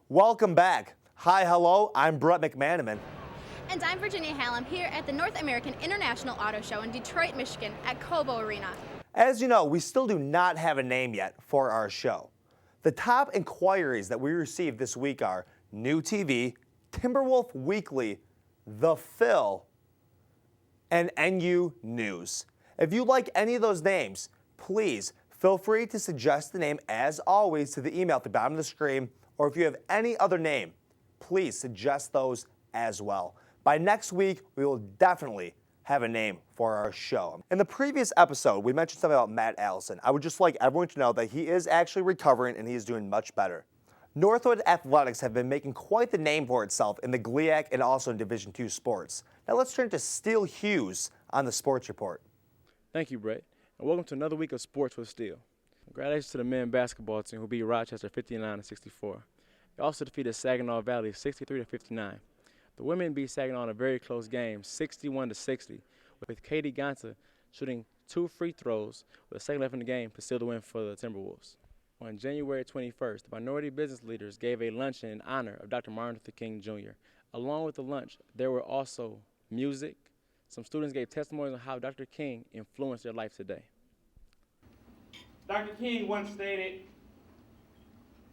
Welcome back. Hi, hello, I'm Brett McManaman. And I'm Virginia Hallam here at the North American International Auto Show in Detroit, Michigan at Cobo Arena. As you know, we still do not have a name yet for our show. The top inquiries that we received this week are New TV, Timberwolf Weekly, The Phil, and NU News. If you like any of those names, please feel free to suggest the name as always to the email at the bottom of the screen, or if you have any other name, please suggest those as well. By next week, we will definitely have a name for our show. In the previous episode, we mentioned something about Matt Allison. I would just like everyone to know that he is actually recovering and he is doing much better. Northwood Athletics have been making quite the name for itself in the GLIAC and also in Division II sports. Now let's turn to Steele Hughes on the Sports Report. Thank you, Brett, and welcome to another week of Sports with Steele. Congratulations to the men basketball team who beat Rochester 59-64. They also defeated Saginaw Valley 63-59. The women beat Saginaw in a very close game, 61-60, with Katie Gonta shooting 2 free throws with a second left in the game to seal the win for the Timberwolves. On January 21st, the minority business leaders gave a luncheon in honor of Dr. Martin Luther King Jr. Along with the lunch, there were also music. Some students gave testimonies on how Dr. King influenced their life today. Dr. King once stated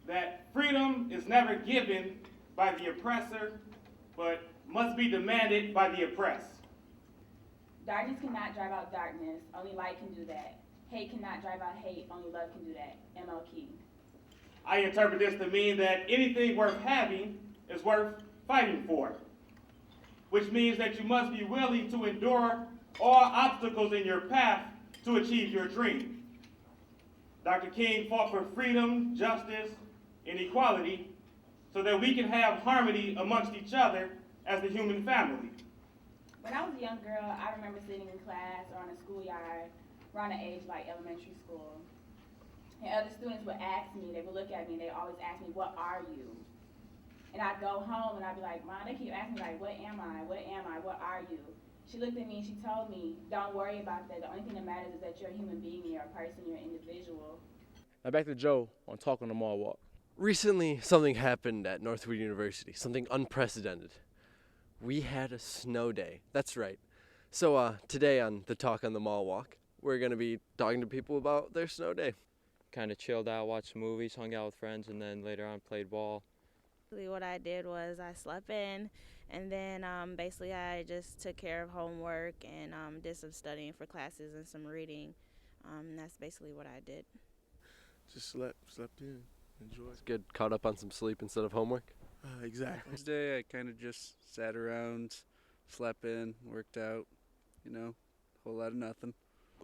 that freedom is never given by the oppressor, but must be demanded by the oppressed. Darkness cannot drive out darkness, only light can do that. Hate cannot drive out hate, only love can do that. M.L. King. I interpret this to mean that anything worth having is worth fighting for, which means that you must be willing to endure all obstacles in your path to achieve your dream. Dr. King fought for freedom, justice, and equality so that we can have harmony amongst each other as the human family. When I was a young girl, I remember sitting in class or on a schoolyard, around the age like elementary school, and other students would ask me, they would look at me, they always ask me, what are you? And I'd go home and I'd be like, Mom, they keep asking me like, what am I, what are you? She looked at me and she told me, don't worry about that, the only thing that matters is that you're a human being, you're a person, you're an individual. Now back to Joe on Talk on the Mall Walk. Recently, something happened at Northwood University, something unprecedented. We had a snow day. That's right. So today on the Talk on the Mall Walk, we're going to be talking to people about their snow day. Kind of chilled out, watched movies, hung out with friends, and then later on played ball. What I did was I slept in, and then basically I just took care of homework and did some studying for classes and some reading. That's basically what I did. Just slept in, enjoyed. It's good, caught up on some sleep instead of homework. Exactly. Wednesday, I kind of just sat around, slept in, worked out, a whole lot of nothing.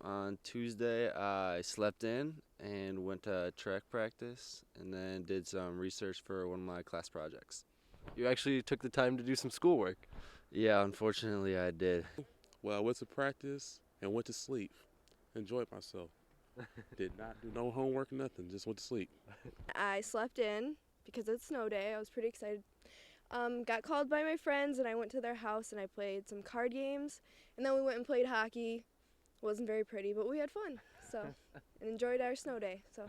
On Tuesday, I slept in and went to track practice and then did some research for one of my class projects. You actually took the time to do some schoolwork. Yeah, unfortunately I did. Well, I went to practice and went to sleep. Enjoyed myself. Did not do no homework, nothing, just went to sleep. I slept in because it's snow day. I was pretty excited. Got called by my friends and I went to their house and I played some card games, and then we went and played hockey. It wasn't very pretty, but we had fun, and enjoyed our snow day. So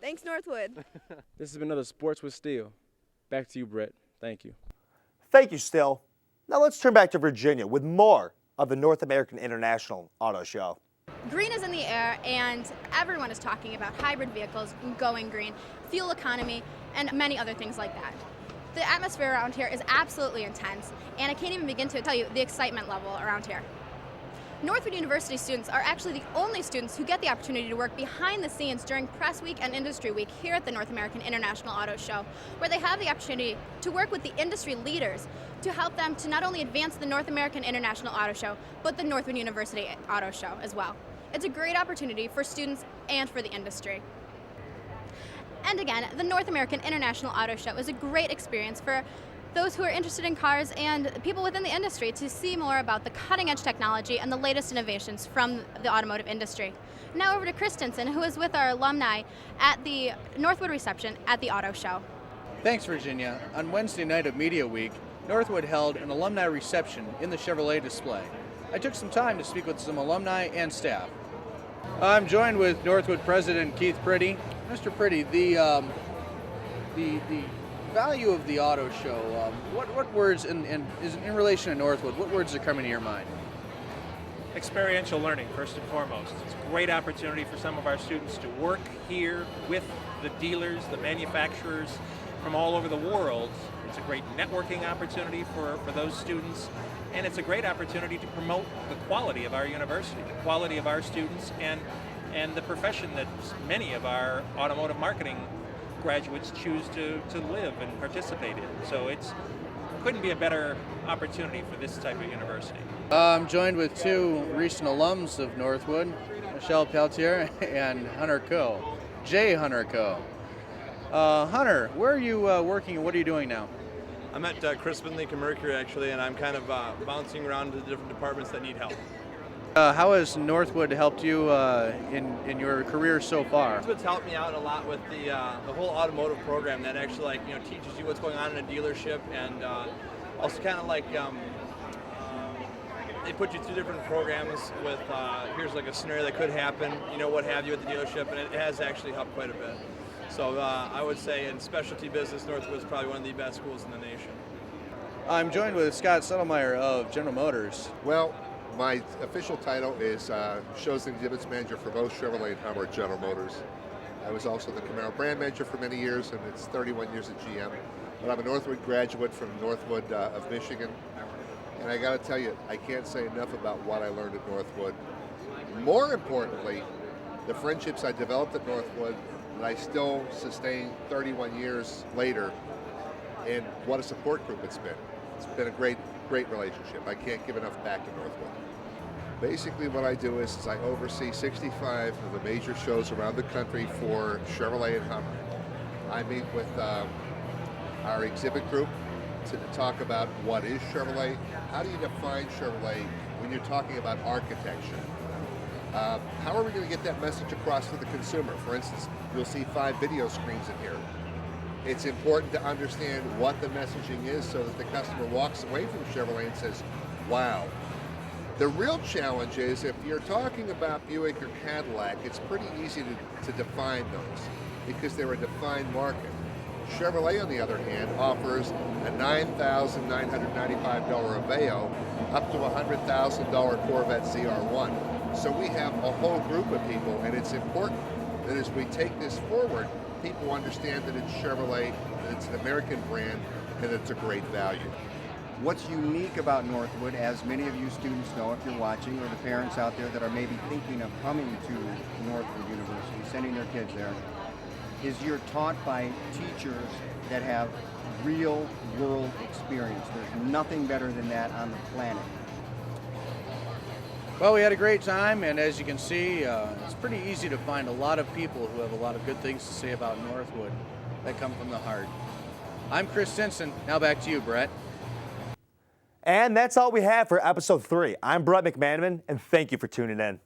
thanks, Northwood. This has been another Sports with Steele. Back to you, Brett. Thank you. Thank you, Steele. Now let's turn back to Virginia with more of the North American International Auto Show. Green is in the air, and everyone is talking about hybrid vehicles, going green, fuel economy, and many other things like that. The atmosphere around here is absolutely intense, and I can't even begin to tell you the excitement level around here. Northwood University students are actually the only students who get the opportunity to work behind the scenes during Press Week and Industry Week here at the North American International Auto Show, where they have the opportunity to work with the industry leaders to help them to not only advance the North American International Auto Show, but the Northwood University Auto Show as well. It's a great opportunity for students and for the industry. And again, the North American International Auto Show is a great experience for those who are interested in cars and people within the industry to see more about the cutting-edge technology and the latest innovations from the automotive industry. Now over to Christensen, who is with our alumni at the Northwood reception at the auto show. Thanks, Virginia. On Wednesday night of Media Week, Northwood held an alumni reception in the Chevrolet display. I took some time to speak with some alumni and staff. I'm joined with Northwood President Keith Priddy. Mr. Priddy, the value of the auto show, what words, in relation to Northwood, what words are coming to your mind? Experiential learning, first and foremost. It's a great opportunity for some of our students to work here with the dealers, the manufacturers from all over the world. It's a great networking opportunity for those students, and it's a great opportunity to promote the quality of our university, the quality of our students, and the profession that many of our automotive marketing graduates choose to live and participate in. So couldn't be a better opportunity for this type of university. I'm joined with two recent alums of Northwood, Michelle Peltier and Hunter Coe, Jay Hunter Coe. Hunter, where are you working and what are you doing now? I'm at Crispin Lincoln Mercury actually, and I'm kind of bouncing around to the different departments that need help. How has Northwood helped you in your career so far? Northwood's helped me out a lot with the whole automotive program that actually teaches you what's going on in a dealership, and also kind of they put you through different programs with here's like a scenario that could happen, what have you at the dealership, and it has actually helped quite a bit. So I would say in specialty business, Northwood is probably one of the best schools in the nation. I'm joined with Scott Settlemeyer of General Motors. Well, my official title is Shows and Exhibits Manager for both Chevrolet and Hummer at General Motors. I was also the Camaro brand manager for many years, and it's 31 years at GM. But I'm a Northwood graduate from Northwood of Michigan. And I got to tell you, I can't say enough about what I learned at Northwood. More importantly, the friendships I developed at Northwood that I still sustain 31 years later, and what a support group it's been. It's been a great relationship. I can't give enough back to Northwood. Basically what I do is I oversee 65 of the major shows around the country for Chevrolet and Hummer. I meet with our exhibit group to talk about what is Chevrolet, how do you define Chevrolet when you're talking about architecture. How are we going to get that message across to the consumer? For instance, you'll see 5 video screens in here. It's important to understand what the messaging is so that the customer walks away from Chevrolet and says, wow. The real challenge is if you're talking about Buick or Cadillac, it's pretty easy to define those because they're a defined market. Chevrolet, on the other hand, offers a $9,995 Aveo up to a $100,000 Corvette ZR1. So we have a whole group of people, and it's important that as we take this forward, people understand that it's Chevrolet, that it's an American brand, and it's a great value. What's unique about Northwood, as many of you students know if you're watching, or the parents out there that are maybe thinking of coming to Northwood University, sending their kids there, is you're taught by teachers that have real world experience. There's nothing better than that on the planet. Well, we had a great time, and as you can see, it's pretty easy to find a lot of people who have a lot of good things to say about Northwood that come from the heart. I'm Chris Stinson. Now back to you, Brett. And that's all we have for episode 3. I'm Brett McManaman, and thank you for tuning in.